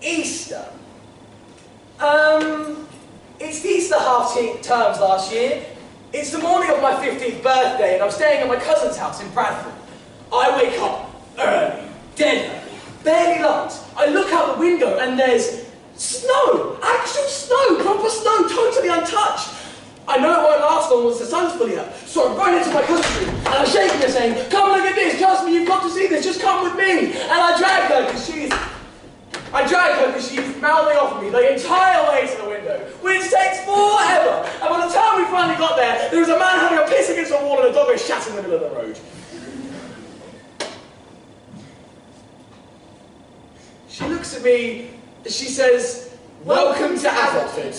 Easter. It's the Easter half-terms last year. It's the morning of my 15th birthday and I'm staying at my cousin's house in Bradford. I wake up early, dead early, barely light. I look out the window and there's snow, actual snow, proper snow, totally untouched. I know it won't last long once the sun's fully up, so I run into my cousin's room and I'm shaking her saying, "Come look at this, trust me, you've got to see this, just come with me." And I drag her because she's mouthing off at me the entire way to the window, which takes forever. And by the time we finally got there, there was a man having a piss against the wall and a dog was shat in the middle of the road. She looks at me, she says, "Welcome to adulthood."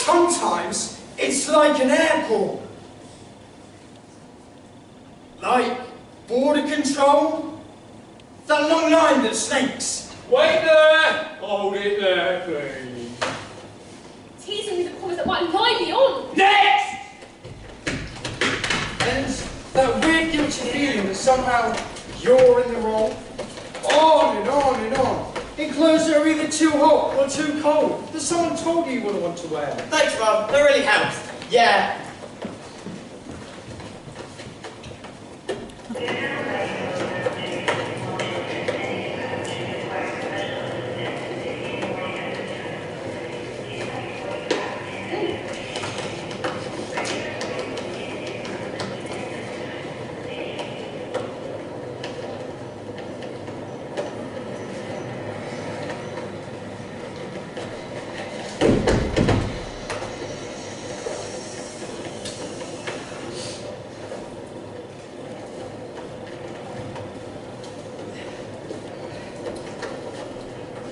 Sometimes it's like an airport. Like border control. That long line that snakes. Wait there! Hold it there, please. Teasing me with a promise that might lie beyond. Next! And that weird guilty feeling that somehow you're in the wrong. On and on and on. In clothes that are either too hot or too cold. That someone told you what to want to wear. Thanks, Rob. That really helps. Yeah.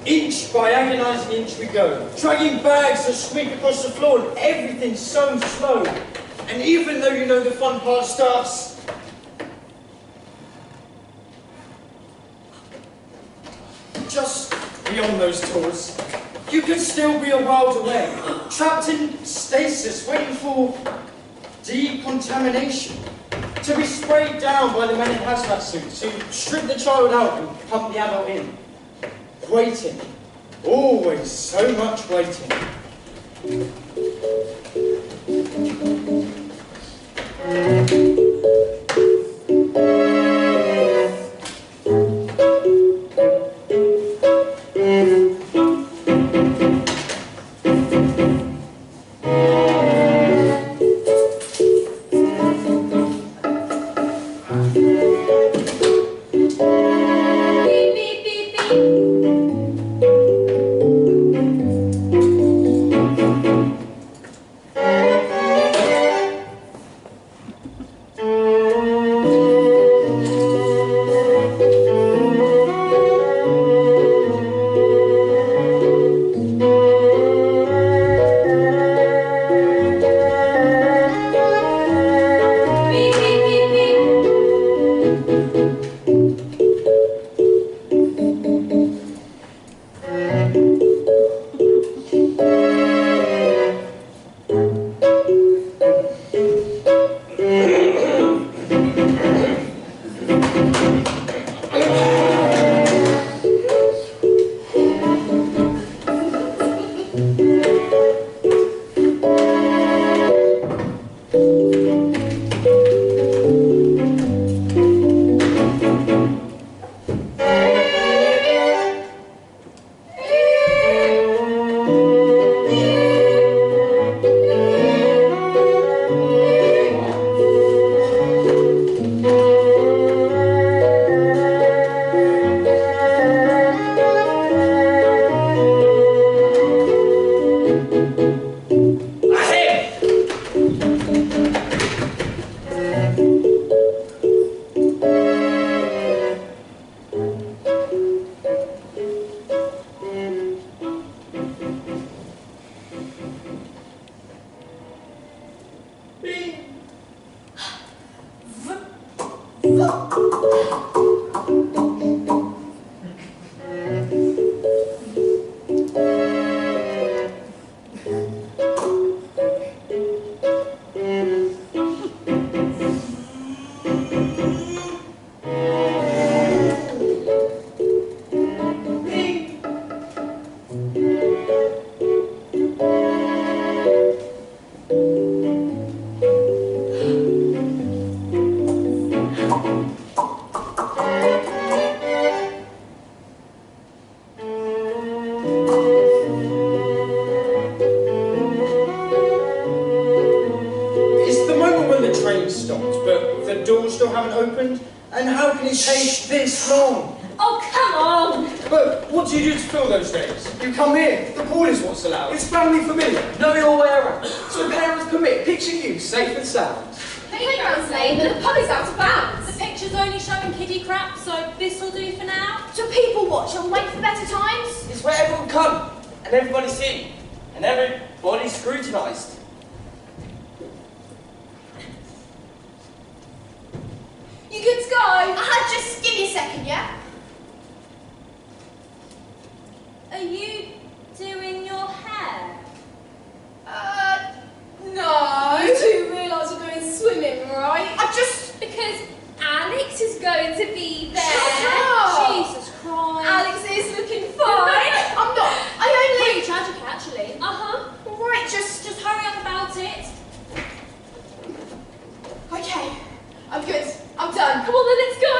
Inch by agonising inch we go, dragging bags that sweep across the floor and everything's so slow. And even though you know the fun part starts, just beyond those doors, you could still be a world away, trapped in stasis, waiting for decontamination. To be sprayed down by the men in hazmat suits who strip the child out and pump the adult in. Waiting. Always so much waiting. It's family familiar. Know your way around. So parents permit. Picture you, safe and sound. Playground's lame, but the pub is out of bounds. The picture's only showing kiddie crap, so this'll do for now. So people watch and wait for better times? It's where everyone come, and everybody's seen, and everybody's scrutinised. You good to go? Just give me a second, yeah? Are you doing your hair? No. You do realise we're going swimming, right? Because Alex is going to be there. Shut up. Jesus Christ. Alex is looking fine. I'm not. Pretty tragic, actually. Right, Just hurry up about it. Okay. I'm good. I'm done. Come on then, let's go.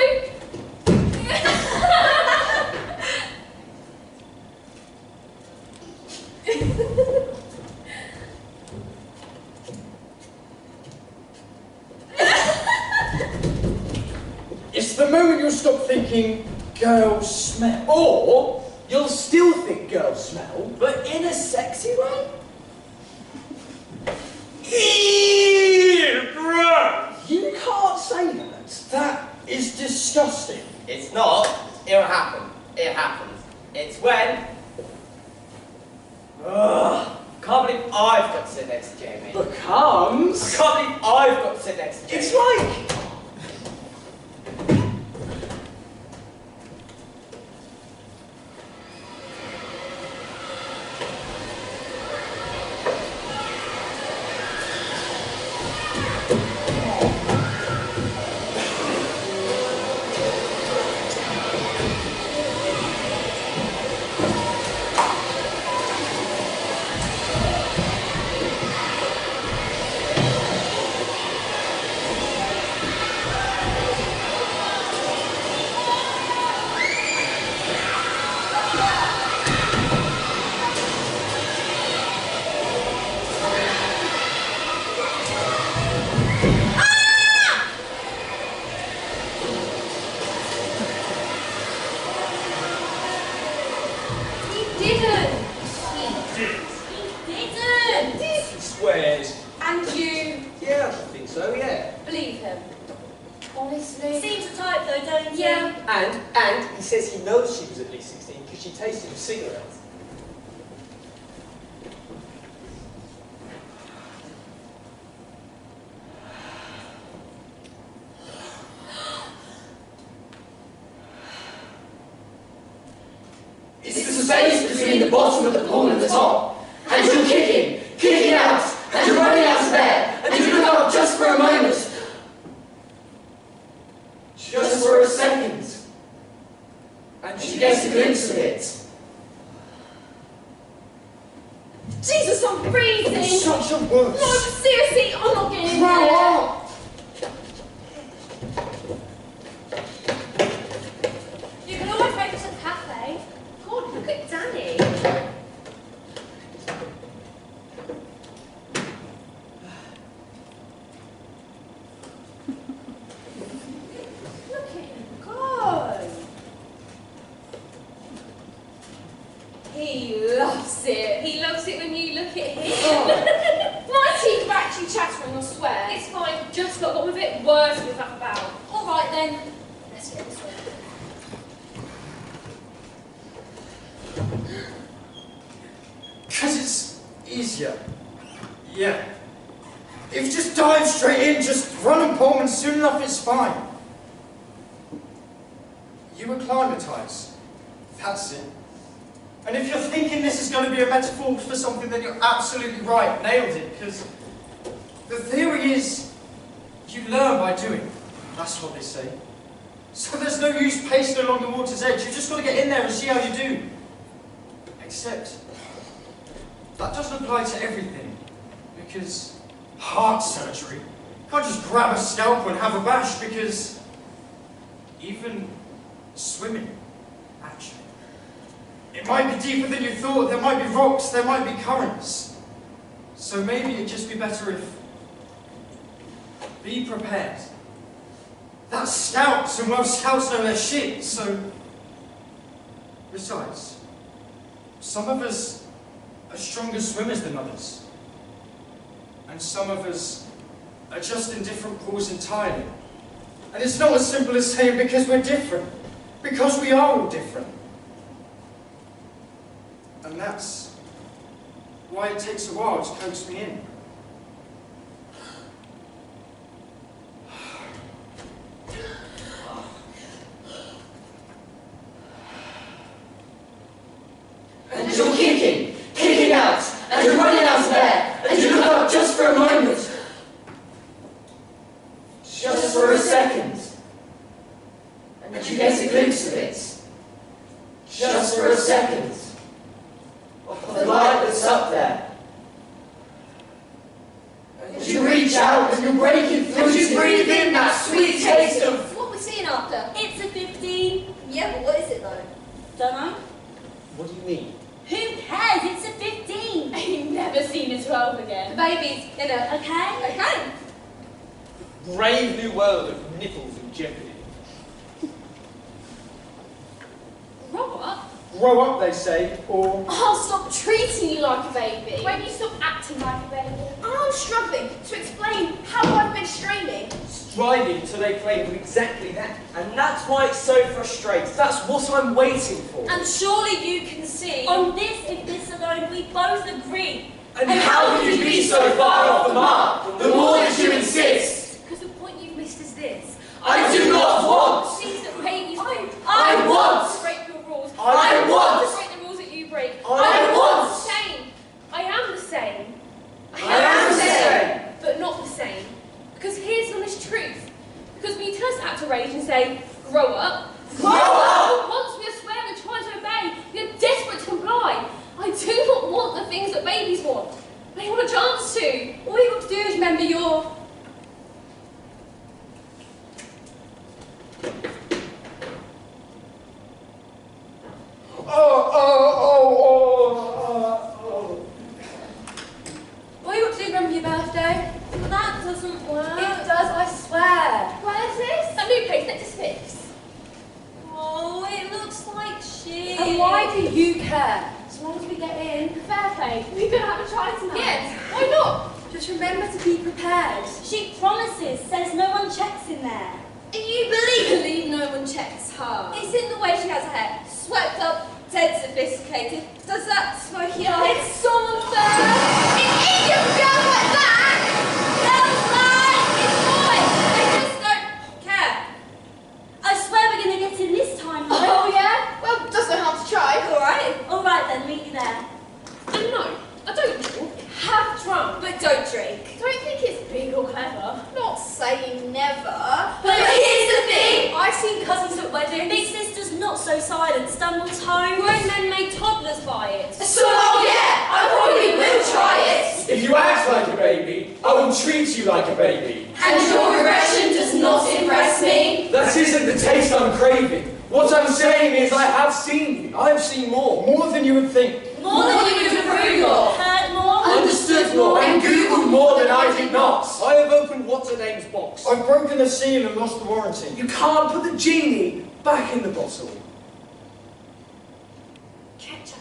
It's the moment you'll stop thinking, girl smell. Or you'll still think girls smell, but in a sexy way. Ew, gross! You can't say that. That is disgusting. It's not. It'll happen. It happens. It's when. Ugh. Can't believe I've got to sit next to Jamie. Becomes. I can't believe I've got to sit next to Jamie. It's like. And he says he knows she was at least 16 because she tasted his cigarettes. It's the space between the bottom of the pool and the top. And you're kicking out, and you're running out of there, and you look up just for a moment. Just for a second. And she gets a glimpse of it. Jesus, I'm freezing! Such a wuss. No, but seriously, I'm not getting in Grow there. up! You can always make us a cafe. God, look at Danny. Look at him go. He loves it. He loves it when you look at him. Oh. My teeth are actually chattering, I swear. It's fine, just got one with it worse with that about. Alright then, let's get this one. Because it's easier. Yeah. If you just dive straight in, just run and palm, and soon enough it's fine. You acclimatise. That's it. And if you're thinking this is going to be a metaphor for something, then you're absolutely right. Nailed it. Because the theory is you learn by doing. That's what they say. So there's no use pacing along the water's edge. You just got to get in there and see how you do. Except that doesn't apply to everything. Because heart surgery, you can't just grab a scalpel and have a bash, because even swimming, actually. It might be deeper than you thought. There might be rocks, there might be currents. So maybe it'd just be better if... Be prepared. That's scouts, and well, scouts know their shit, so... Besides, some of us are stronger swimmers than others. And some of us are just in different pools entirely. And it's not as simple as saying because we're different. Because we are all different. And that's why it takes a while to coax me in. And you're kicking out, and you're running out of there, and you look up just for a moment. Just for a second. And you get a glimpse of it. Just for a second. Of the light that's up there. And you reach out and you break it through, and you breathe in that sweet taste of... What are we seeing after? It's a 15. Yeah, but what is it though? Don't know. What do you mean? Who cares? It's a 15. You've never seen a 12 again. Babies, in a... Okay? Okay. Brave new world of nipples and jeopardy. Grow up. Grow up, they say, or... I'll stop treating you like a baby. When you stop acting like a baby. I'm struggling to explain how I've been straining. Striving till they claim exactly that. And that's why it's so frustrating. That's what I'm waiting for. And surely you can see, on this, if this alone, we both agree. And how can you be so far off the mark, the more that you insist? Because the point you've missed is this. I do not want! Things that babies do. I want! To break your rules. I want! To break the rules that you break. I want! The same. I am the same. I am the same. But not the same. Because here's the honest truth. Because when you tell us to act a rage and say, grow up. Grow up! Once we are swearing and trying to obey, we are desperate to comply. I do not want the things that babies want. They want a chance to. All you've got to do is remember your... All you've got to do is remember your birthday. Well, that doesn't work. It does, I swear. What is this? That new place next to Smith's. Oh, it looks like shit. And why do you care? As long as we get in. Fair play. We're going to have a try tonight. Yes, why not? Just remember to be prepared. She promises, says no one checks in there. And you believe no one checks her. It's in the way she has her hair swept up, dead sophisticated. Does that smoky eye? It's so unfair. It is a girl like that! Girls lie! It's boys! They just don't care. I swear we're going to get in this time, though. Oh yeah? Well, does no harm to try. Alright then, meet you there. And no, I don't drink. Have drunk. But don't drink. Don't think it's big or clever. Not saying never. But here's the thing! I've seen cousins at weddings. Big sisters not so silent, stumbles home. Grown men made toddlers buy it. So, oh yeah, I probably will try it. If you act like a baby, I will treat you like a baby. And your regression does not impress me. That isn't the taste I'm craving. What I'm saying is I have seen you. I have seen more. More than you would think. More than you would approve of. Heard more. Understood more. And Googled more than I did not. I have opened what's-her-name's box. I've broken the seal and lost the warranty. You can't put the genie back in the bottle. Ketchup.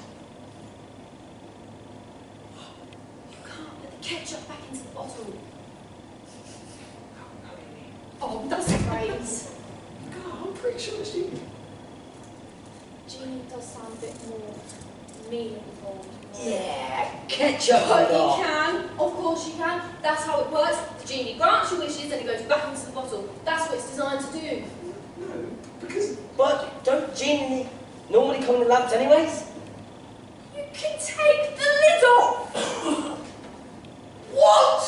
You can't put the ketchup back into the bottle. Oh, that's a phrase. God, I'm pretty sure it's you. Genie does sound a bit more meaningful. Yeah, ketchup But it you off. can, of course you can. That's how it works. The genie grants your wishes and it goes back into the bottle. That's what it's designed to do. Because... But don't genie normally come in the labs anyways? You can take the lid off! What?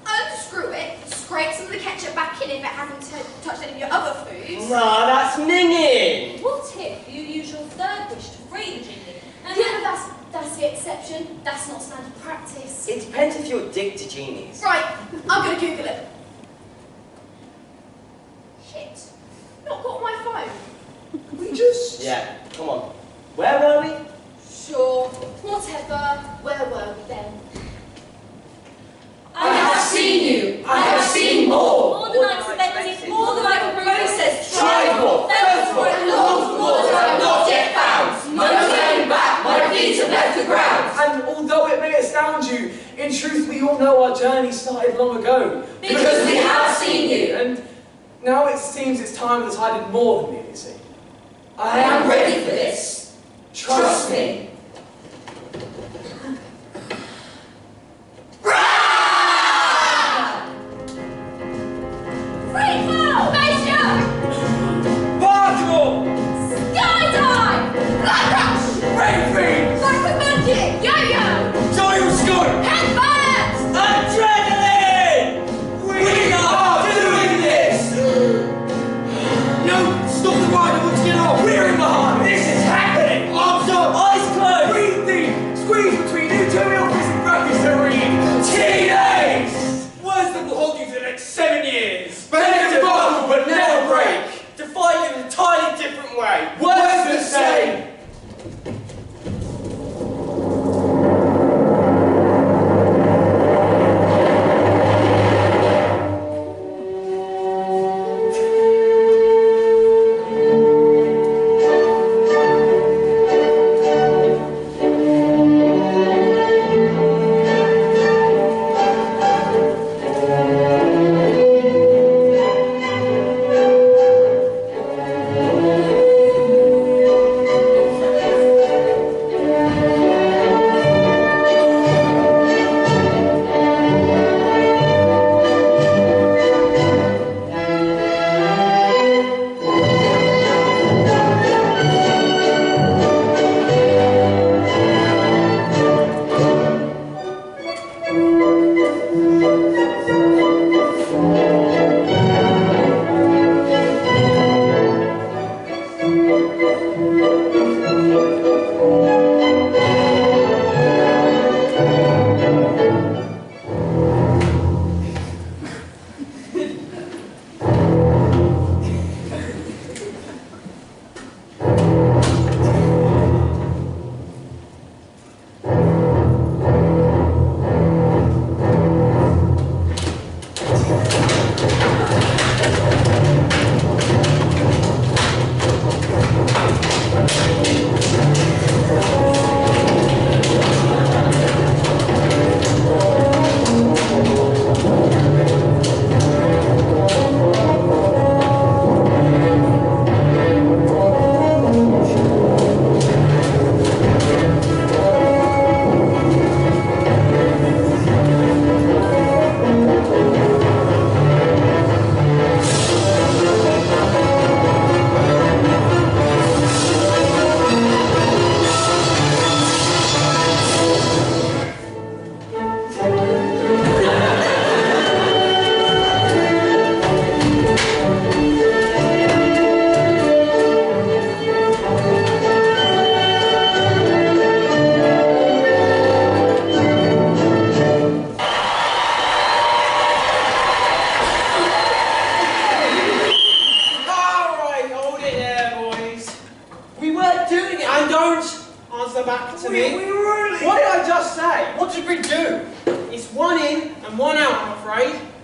Unscrew it, scrape some of the ketchup back in if it hasn't touched any of your other foods. Nah, that's minging! What if you use your third wish to free the genie? Yeah, but that's the exception. That's not standard practice. It depends if you addict to genies. Right, I'm gonna Google it. Shit, not got my phone. We just... Yeah, come on. Where were we? Sure, whatever. Where were we then? I have seen you. I have seen more. More than I expected, more than I can process. Tried more, felt more, longed for more that I have not yet found. No turning back, my feet have left the ground. And although it may astound you, in truth we all know our journey started long ago. Because we have seen you. And now it seems it's time that I did more than merely see. I am ready for this. Trust me. Bartle! Skydive! Black Rush! Rain Fiends! Black with Magic! Yo-Yo! Giant Scoot! Headbirds! Adrenaline! We are doing this! No, stop the ride, I want to get off! We're in the heart! This is happening! Arms up! Eyes closed! Breathe deep! Squeeze between you two illness and brackets to read! Teenage! Words that will hold you for the next 7 years! Better to buckle but never break! To fight in an entirely different way! Words the same!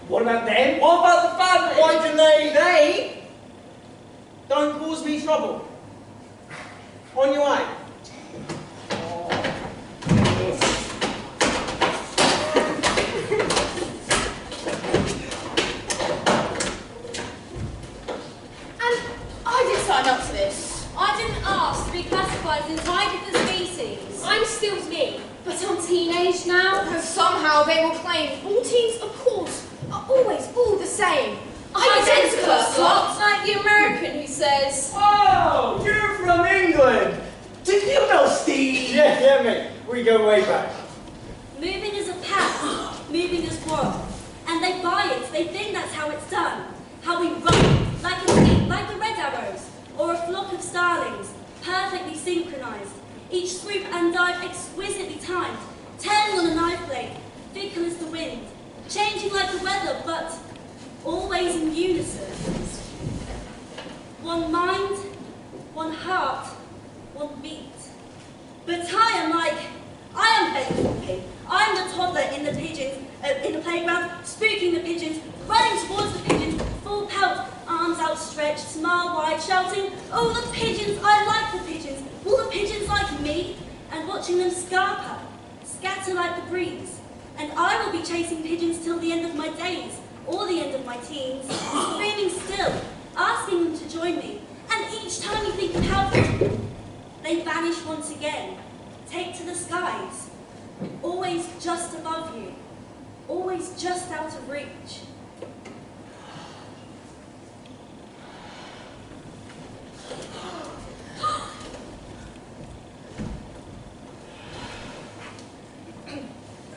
What about them? What about the family? Why can they? They don't cause me trouble. On your way. And I didn't sign up for this. I didn't ask to be classified as entirely different species. I'm still me, but I'm teenage now. And somehow they will claim all teens, of course, are always all the same. Identical, What? Like the American who says, Oh, you're from England. Did you know Steve? Yeah, mate. We go way back. Moving is a pact, moving is one. And they buy it, they think that's how it's done. How we run, like a fleet, like the red arrows, or a flock of starlings, perfectly synchronized. Each swoop and dive exquisitely timed, 10 on a knife blade, fickle as the wind, changing like the weather, but always in unison. One mind, one heart, one beat. But I am Benjamin. I'm the toddler in the pigeons, in the playground, spooking the pigeons, running towards the pigeons, full pelt, arms outstretched, smile wide, shouting, "Oh, the pigeons! I like the pigeons! Will the pigeons like me?" And watching them scatter like the breeze. And I will be chasing pigeons till the end of my days, or the end of my teens, screaming still, asking them to join me. And each time you think of how they vanish once again, take to the skies, always just above you, always just out of reach.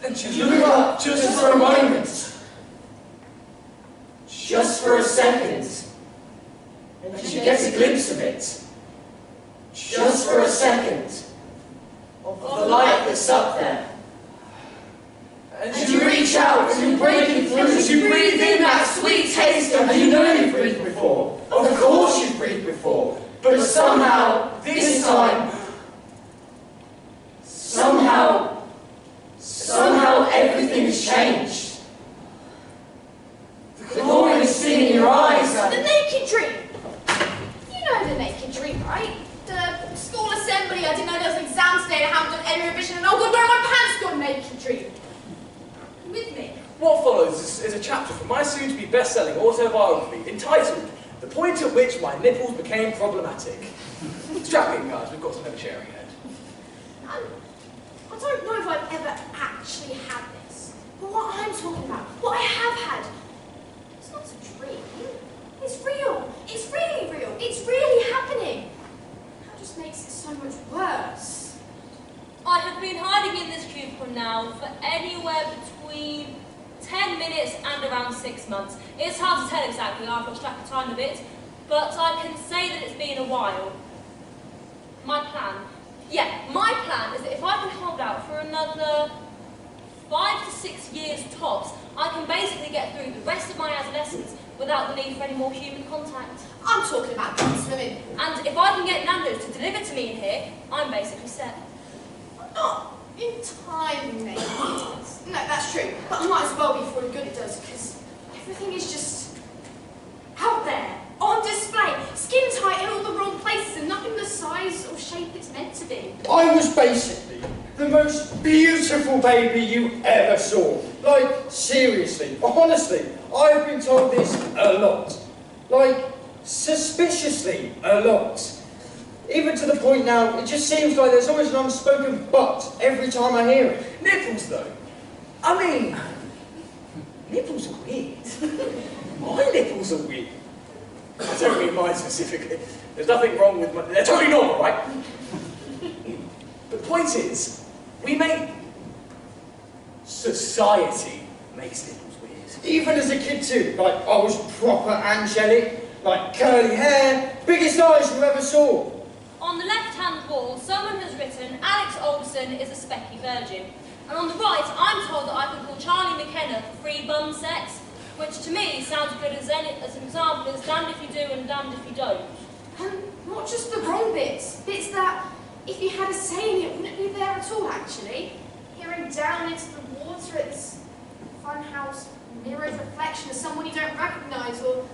And you look up just for a moment, just for a second, and you get a glimpse of it, just for a second, of the light that's up there. And you reach out and you break it through, as you breathe in that sweet taste, and you know you've breathed before. Of course you've breathed before, but somehow, this time, somehow everything has changed. The glorious thing in your eyes. the naked dream. You know the naked dream, right? The school assembly, I didn't know there was an exam today, and I haven't done any revision, and oh god, where are my pants gone? Naked dream. With me. What follows is a chapter from my soon-to-be best-selling autobiography entitled "The Point at Which My Nipples Became Problematic." Strap in, guys, we've got some heavy sharing ahead. I don't know if I've ever actually had this, but what I'm talking about, what I have had, it's not a dream. It's real. It's really real. It's really happening. That just makes it so much worse. I have been hiding in this cubicle now for anywhere between 10 minutes and around 6 months. It's hard to tell exactly, I've lost track of time a bit, but I can say that it's been a while. My plan is that if I can hold out for another 5 to 6 years tops, I can basically get through the rest of my adolescence without the need for any more human contact. I'm talking about swimming. And if I can get Nando's to deliver to me in here, I'm basically set. Not entirely naked. No, that's true. But I might as well be for the good it does, because everything is just out there, on display, skin tight in all the wrong places, and nothing the size or shape it's meant to be. I was basically the most beautiful baby you ever saw. Like, seriously, honestly, I've been told this a lot. Like, suspiciously a lot. Even to the point now, it just seems like there's always an unspoken but every time I hear it. Nipples, though. I mean, nipples are weird. My nipples are weird. I don't mean mine specifically. There's nothing wrong with mine. They're totally normal, right? But the point is, society makes nipples weird. Even as a kid too, like, I was proper angelic, like curly hair, biggest eyes you ever saw. On the left-hand wall, someone has written, Alex Olson is a specky virgin. And on the right, I'm told that I can call Charlie McKenna for free bum sex, which to me sounds good as an example as damned if you do and damned if you don't. And not just the wrong bits that, if you had a say in it, wouldn't be there at all, actually. Peering down into the water at this funhouse mirrored reflection of someone you don't recognise, or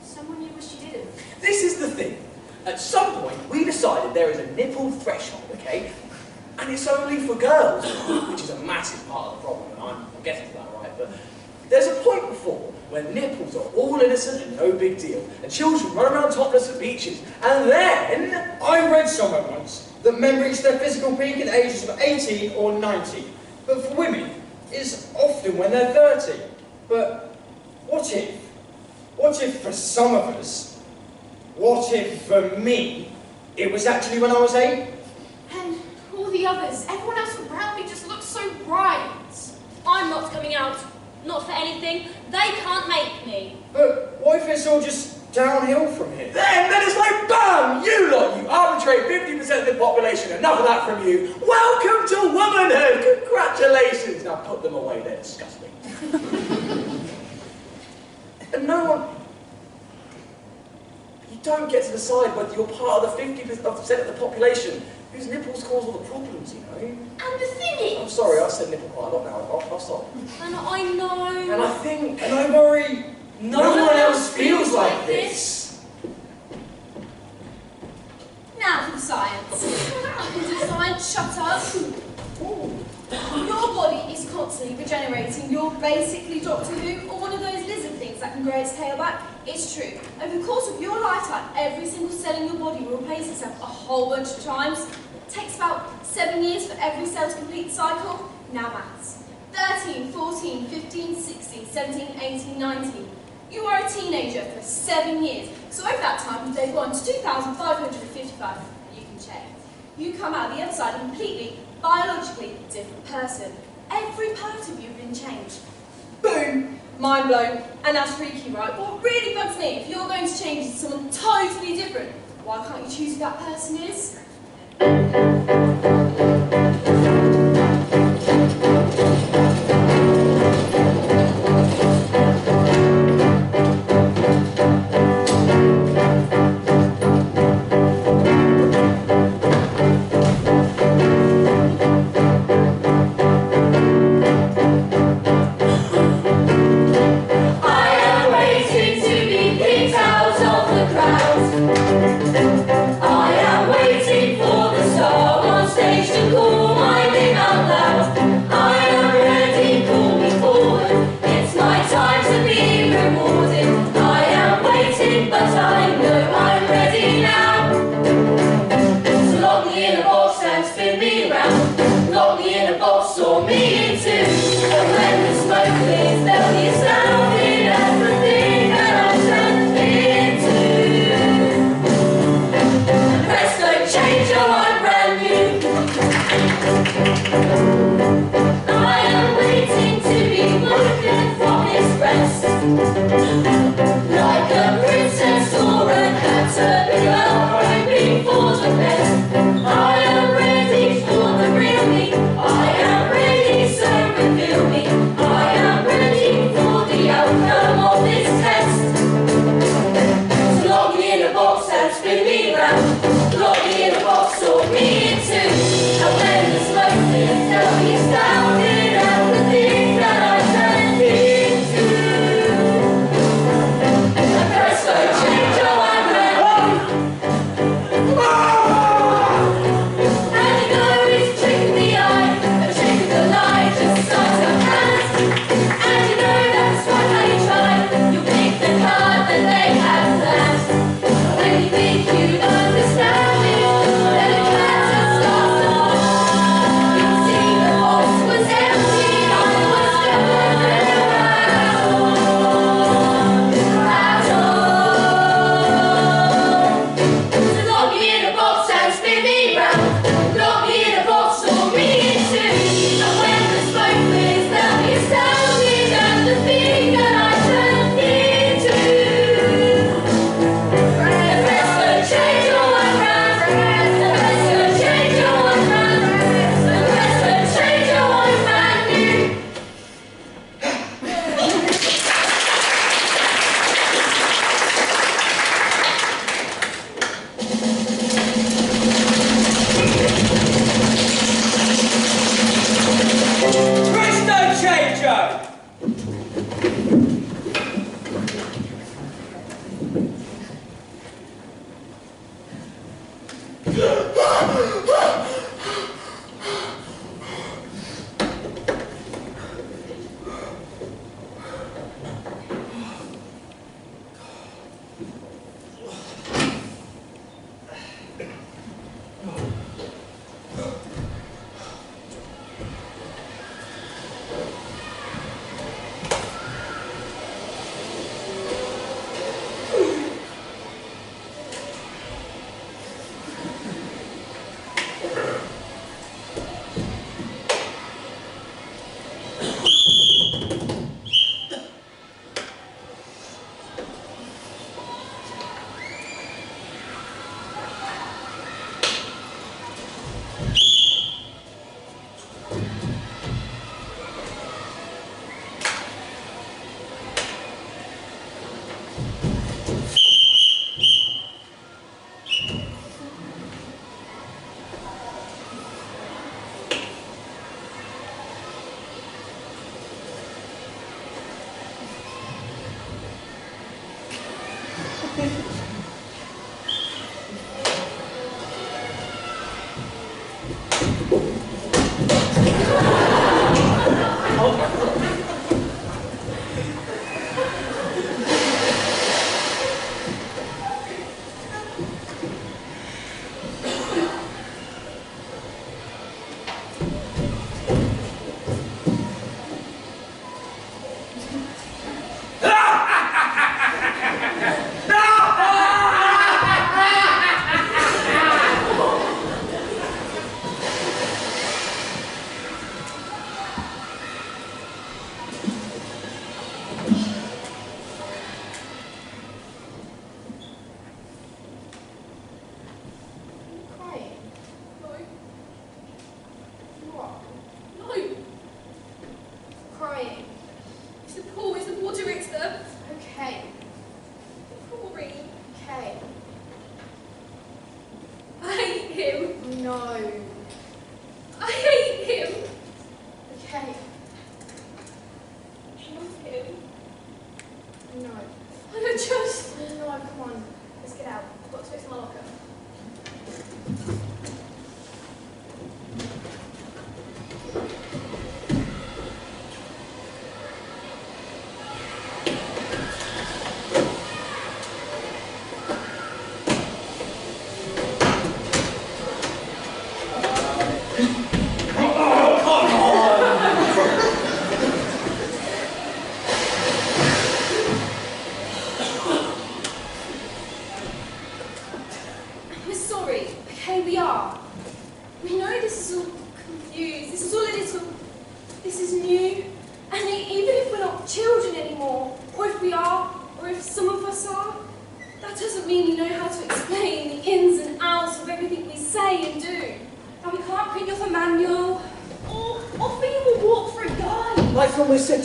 someone you wish you didn't. This is the thing. At some point, we decided there is a nipple threshold, okay? And it's only for girls, which is a massive part of the problem, and I'm getting to that, right? But there's a point before when nipples are all innocent and no big deal, and children run around topless at beaches, and then... I read somewhere once that men reach their physical peak at the ages of 18 or 90, but for women, it's often when they're 30. But what if for some of us, What if, for me, it was actually when I was 8? And all the others, everyone else around me just looks so bright. I'm not coming out. Not for anything. They can't make me. But what if it's all just downhill from here? Then it's like, bam! You lot, you arbitrate 50% of the population. Enough of that from you. Welcome to womanhood. Congratulations. Now put them away. They're disgusting. And no one... You don't get to decide whether you're part of the 50% of the population whose nipples cause all the problems, you know. And the thing is... I'm sorry, I said nipple quite a lot now. I'll stop. And I know. And I think... And I worry no one else feels like this. Now for the science. Science, shut up. Your body is constantly regenerating. You're basically Doctor Who or one of those lizard things that can grow its tail back. It's true. Over the course of your lifetime, every single cell in your body will replace itself a whole bunch of times. It takes about 7 years for every cell to complete the cycle. Now maths. 13, 14, 15, 16, 17, 18, 19. You are a teenager for 7 years. So over that time, they've gone to 2,555. You can check. You come out the other side a completely, biologically different person. Every part of you has been changed. Boom! Mind blown. And that's freaky, right? What really bugs me, if you're going to change into someone totally different, why can't you choose who that person is?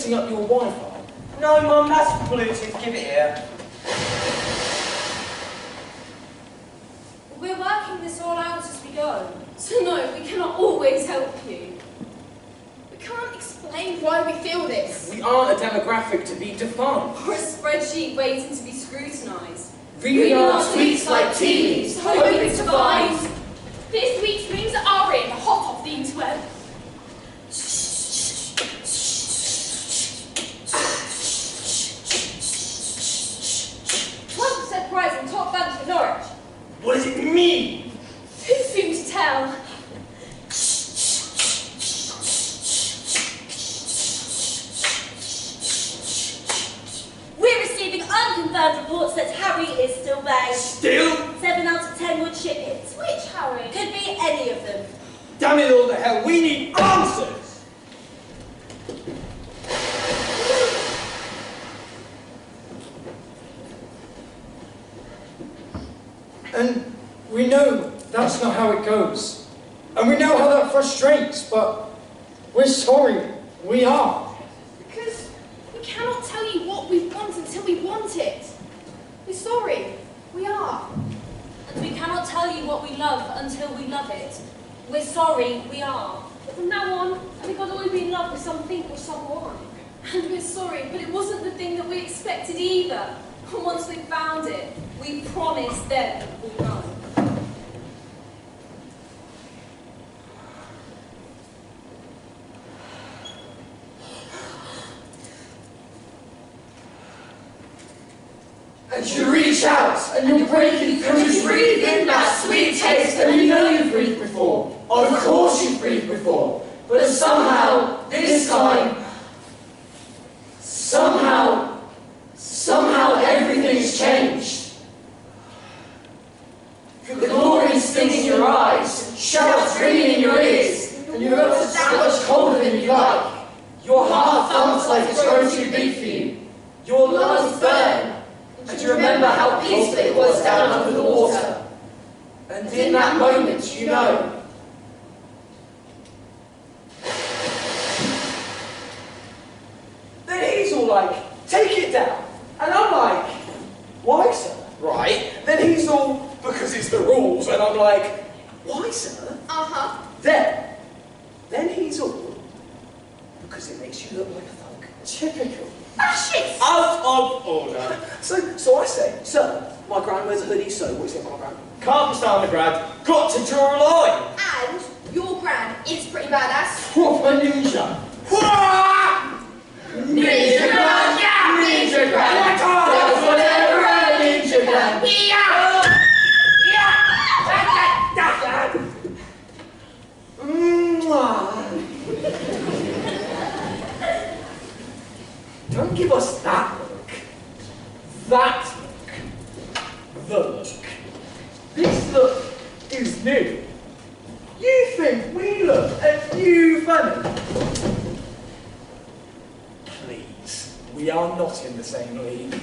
Up your Wi-Fi. No, Mum, that's Bluetooth. Give it here. We're working this all out as we go. So no, we cannot always help you. We can't explain why we feel this. We aren't a demographic to be defined. Or a spreadsheet waiting to be scrutinised. Reading our tweets like teens, hoping to find. This week's memes are in the hot of the interweb. Prize in top bunch for Norwich. What does it mean? Too soon to tell. We're receiving unconfirmed reports that Harry is still there. Still? 7 out of 10 would ship it. Which Harry? Could be any of them. Damn it all to hell, we need answers! And we know that's not how it goes. And we know how that frustrates, but we're sorry, we are. Because we cannot tell you what we want until we want it. We're sorry, we are. And we cannot tell you what we love until we love it. We're sorry, we are. But from now on, we can't always be in love with something or someone. And we're sorry, but it wasn't the thing that we expected either. And once we found it, we promised them that we'd know. And you reach out, and you're breaking through, you breathe in that sweet taste, and you know you've breathed before. Of course you've breathed before. But somehow, this time, somehow everything's changed. The glory sting in your eyes, shouts ringing in your ears, and your earth is that much colder than you like. Your heart thumps like it's grown too big for you. Your lungs burn. And you remember how peaceful it was down under the water. And in that moment, you know. Then he's all like, take it down. And I'm like, why, sir? Right. Then he's all, because it's the rules. And I'm like, why, sir? Uh-huh. Then he's all, because it makes you look like a thug. Typical. Ashes! Out of order. So I say, sir, my gran wears a hoodie, so what do you think of my gran? Can't stand the grad. Got to draw a line. And your gran is pretty badass. Proper ninja. Ninja gran, yeah! Ninja gran! That's whatever a ninja gran. Don't give us that look. That look. The look. This look is new. You think we look at you funny? Please, we are not in the same league.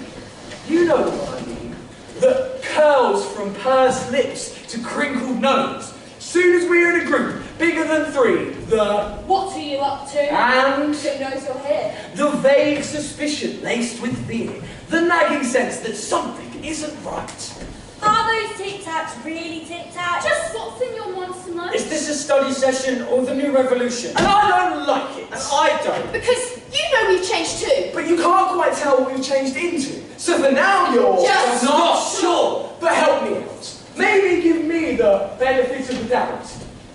You know what I mean. The curls from pursed lips to crinkled nose. Soon as we're in a group bigger than 3, the What are you up to? and Who knows you're here? the vague suspicion laced with fear, the nagging sense that something isn't right. Are those tic-tacs really tic-tacs? Just what's in your monster munch? Is this a study session or the new revolution? And I don't like it. And I don't. Because you know we've changed too. But you can't quite tell what we've changed into. So for now you're Just not sure. But help me out. Maybe give me the benefit of the doubt.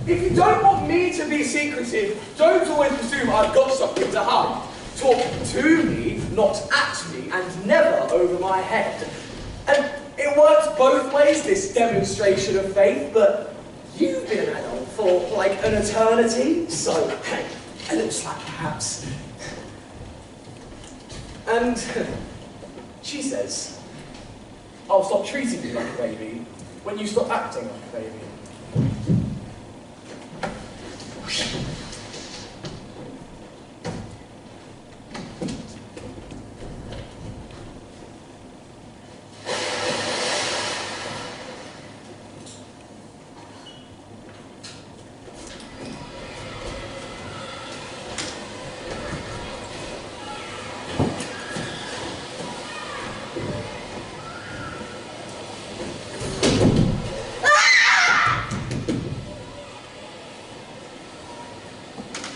If you don't want me to be secretive, don't always presume I've got something to hide. Talk to me, not at me, and never over my head. And it works both ways, this demonstration of faith, but you've been an adult for like an eternity, so hey, it looks like perhaps. And she says, I'll stop treating you like a baby when you stop acting like a baby.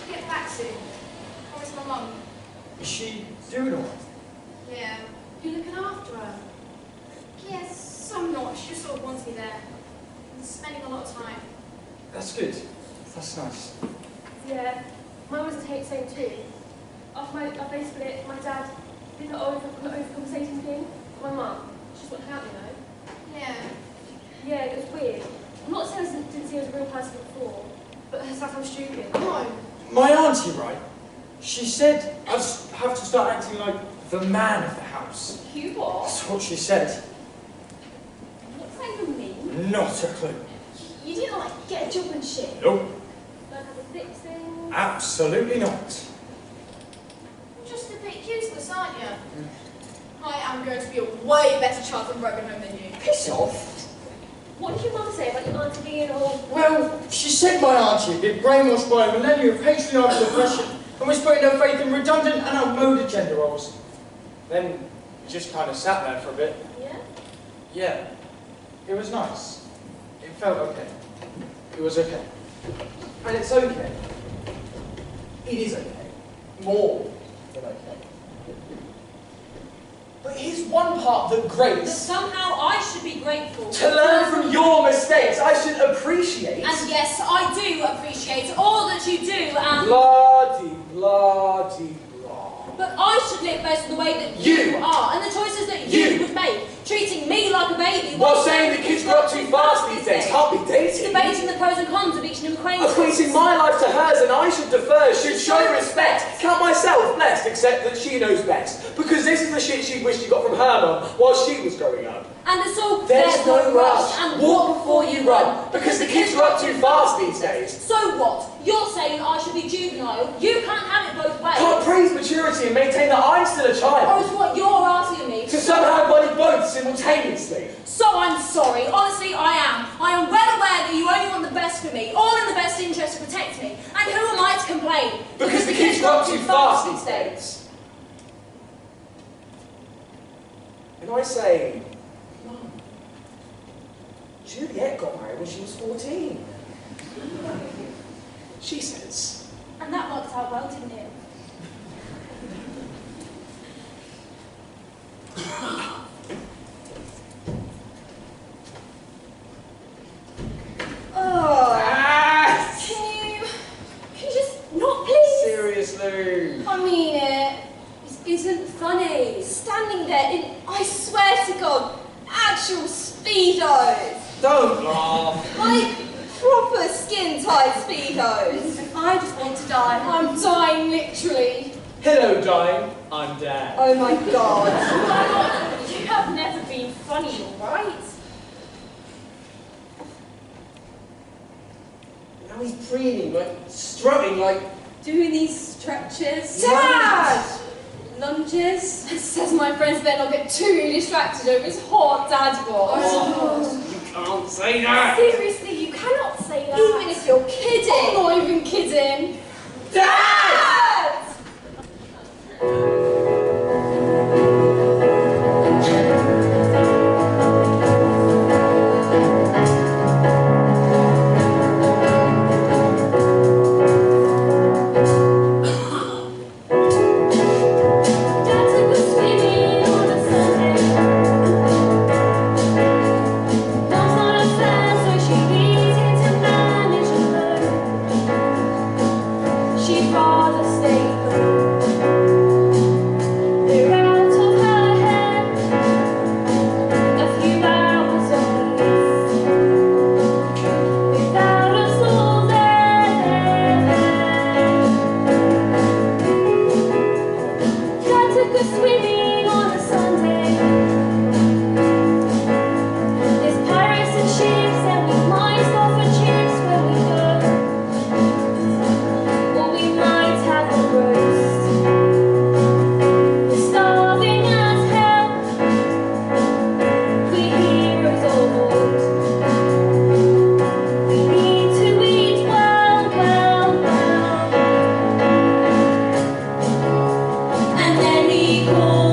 Get back soon. Promise my mum. Is she doing all right? Yeah. You looking after her? Yes, somewhat. She just sort of wants me there. I'm spending a lot of time. That's good. That's nice. Yeah. Mine was the same too. After they split, my dad did the over-conversating thing. My mum, she's got out, you know. Yeah. Yeah, it was weird. I'm not saying I didn't see her as a real person before, but her stuff I'm stupid. No. My auntie, right? She said I'd have to start acting like the man of the house. You what? That's what she said. What's that even mean? Not a clue. You didn't like get a job and shit. Nope. Learn how to fix things. Absolutely not. You're just a bit useless, aren't you? I am going to be a way better child from broken home than you. Piss off. What did your mum say about your auntie being all... Well, she said my auntie had been brainwashed by a millennia of patriarchal oppression and was putting her faith in redundant and outmoded gender roles. Then just kind of sat there for a bit. Yeah? Yeah, it was nice. It felt okay. It was okay. And it's okay. It is okay. More than okay. But here's one part that That grates. somehow I should be grateful. To learn from your mistakes, I should appreciate. And yes, I do appreciate all that you do, and... Blah-dee, blah-dee, blah. But I should live based on the way that You. you are, and the choices that you would make. Treating me like a baby. While saying the kids grow up too fast these days, can't be dating. Debating the pros and cons of each new acquaintance. Equating my life to hers and I should defer, should show respect. Count myself blessed, except that she knows best. Because this is the shit she wished she got from her mum while she was growing up. And it's all There's no rush. and Walk before you run. Because the kids grow up too fast these days. So what? You're saying I should be juvenile. You can't have it both ways. Can't praise maturity and maintain that I'm still a Or child. is what you're asking me To somehow embody both simultaneously. So I'm sorry. Honestly, I am. I am well aware that you only want the best for me, all in the best interest to protect me. And who am I to complain? Because the kids grow up too fast these days. And I say, Mum, Juliet got married when she was 14. She says, And that worked out well, didn't it? Exactly! Standing there in, I swear to God, actual Speedos! Don't laugh. Like, proper skin-tight Speedos. I just want to die. I'm dying, literally. Hello, darling. I'm Dan. Oh my God. You have never been funny, alright? Now he's preening, like, strutting, like... Doing these stretches. Dad! Lunges. Says my friends better not get too distracted over his hot dad bod. You can't say that. Seriously, you cannot say that. Even if you're kidding. I'm not even kidding. Dad! And then he called.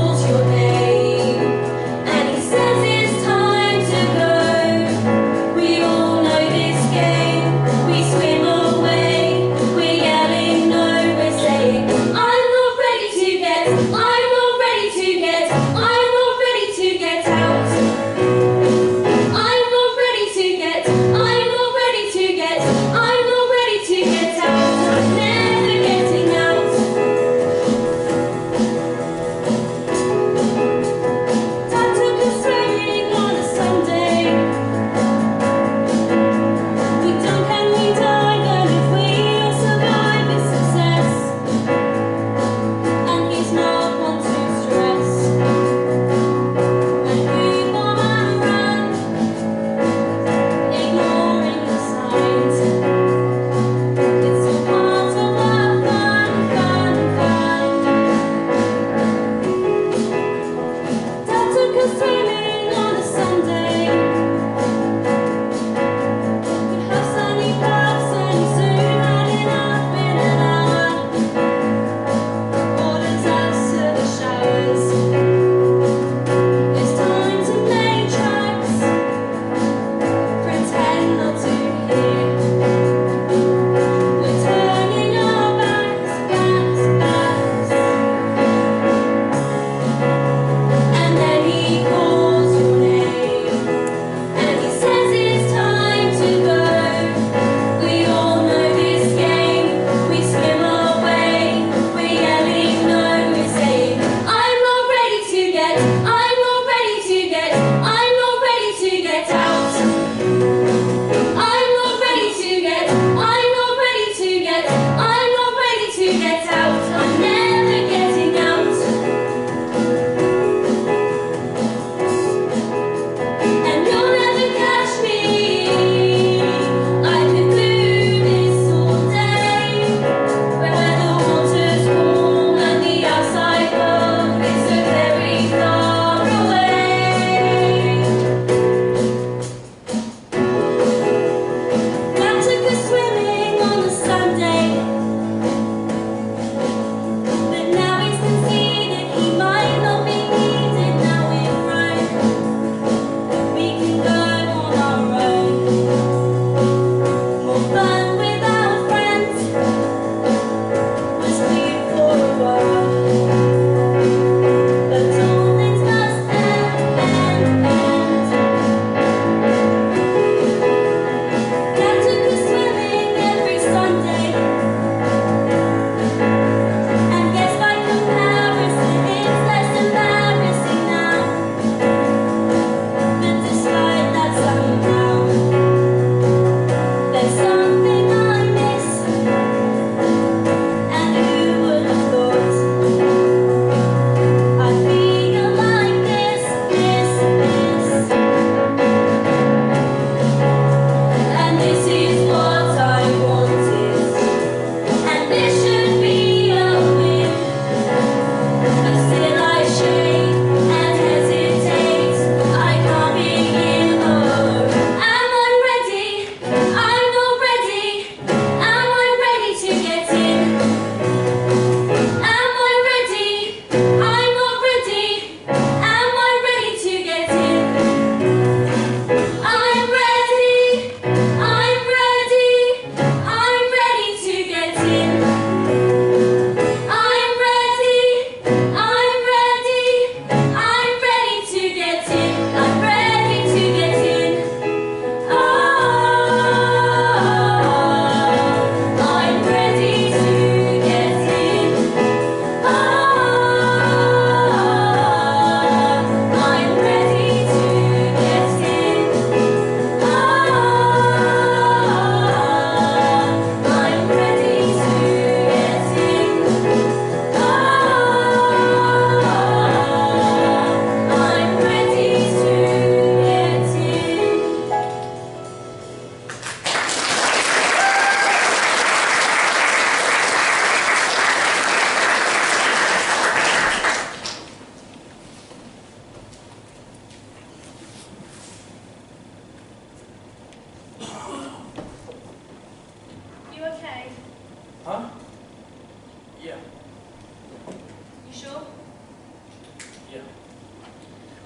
Yeah.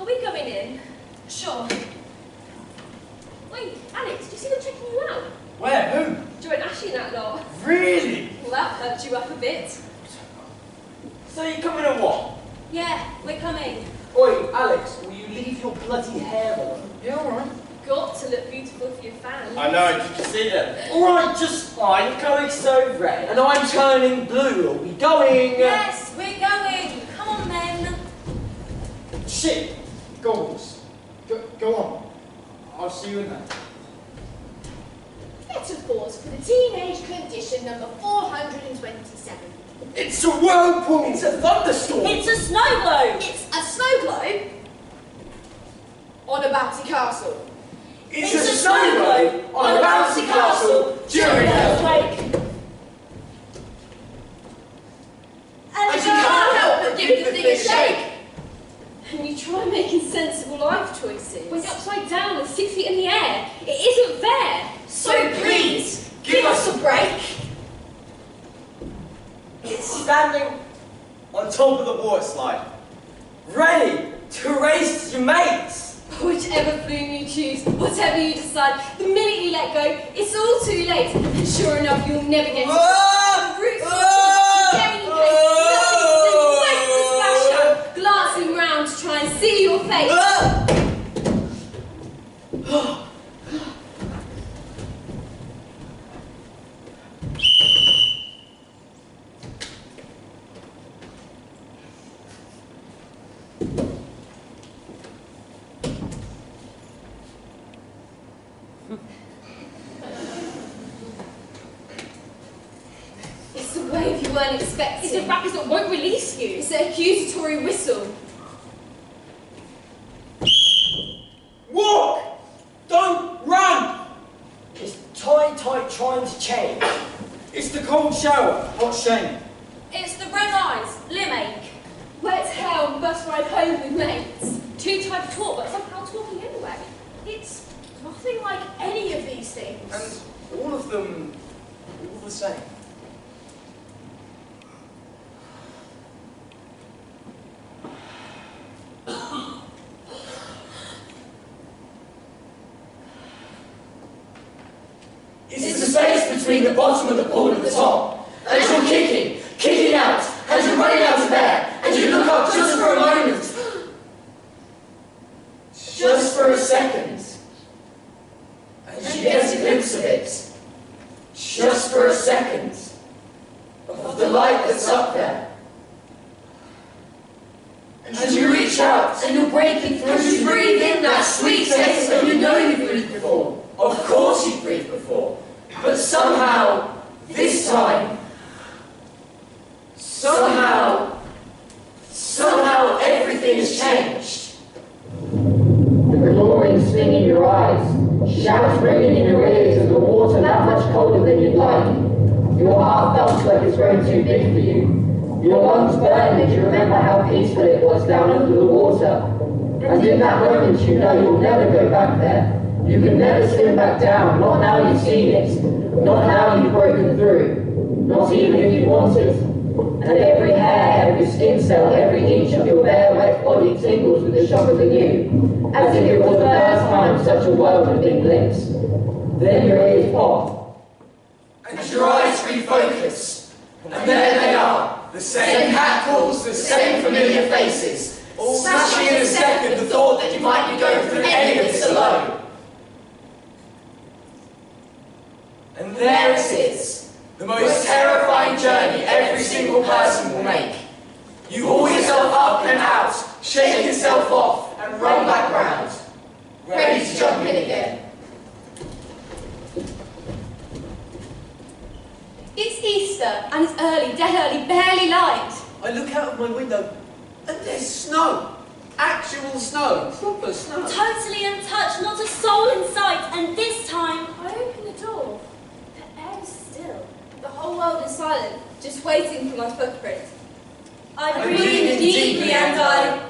Are we going in? Sure. Wait, Alex, do you see them checking you out? Where? Who? Joe and Ashley and that lot. Really? Well, that hurt you up a bit. So you coming or what? Yeah, we're coming. Oi, Alex, will you leave your bloody hair alone? Yeah, all right. Got to look beautiful for your fans. I know, did you see that? Alright, just fine. You're going so red. And I'm turning blue. Are we going? Yes, we're going. Come on then. Shit! Goggles. Go on. I'll see you in there. Metaphors for the teenage condition number 427. It's a whirlpool! It's a thunderstorm! It's a snow globe. It's a snow globe on a bouncy castle. It's a snow globe on a bouncy castle during an earthquake! And you can't help but give the thing a shake. And you try making sensible life choices. When you're upside down and 6 feet in the air, it isn't fair. So please, give us a break. It's standing on top of the water slide, ready to race your mates! Whichever flume you choose, whatever you decide, the minute you let go, it's all too late. And sure enough, you'll never get to the roots of any place. Nothing to do, wait for the splash down, glancing round to try and see your face. It's a wave you weren't expecting. It's a rapids that won't release you. It's an accusatory whistle. Walk! Don't run! It's tide trying to change. It's the cold shower. Hot shame. It's the red eyes, limache. Wet hell and bus ride home with mates. Too tired to talk, but somehow talking anyway. It's nothing like any of these things. And all of them, all the same. It's the space between the bottom of the pool and the top. And you're kicking out, and you're running out of air, and you look up just for a moment. Just for a second. And you get a glimpse of it. Just for a second. Of the light that's up there. And you reach out, and you're breaking through, and you breathe in that sweet taste that you know you've breathed before. Of course you've breathed before. But somehow, this time, somehow everything has changed. The glowing sting in your eyes, shouts ringing in your ears, and the water that much colder than you'd like. Your heart felt like it's grown too big for you. Your lungs burn as you remember how peaceful it was down under the water. And in that moment you know you'll never go back there. You can never swim back down, not now you've seen it, not now you've broken through, not even if you wanted. And every hair, every skin cell, every inch of your bare wet body tingles with the shock of the new, as if it was the first time such a world had been glimpsed. Then your ears pop. And your eyes refocus. And there they are, the same cat calls, the same familiar faces, all smashing in a second the thought that you might be going through any of this alone. And there it is, the most terrifying journey every single person will make. You haul yourself up and out, shake yourself off, and run back round, ready to jump in again. It's Easter, and it's early, dead early, barely light. I look out of my window, and there's snow. Actual snow. Proper snow. Totally untouched, not a soul in sight, and this time I open the door. The air is still. The whole world is silent, just waiting for my footprint. I breathe deeply and I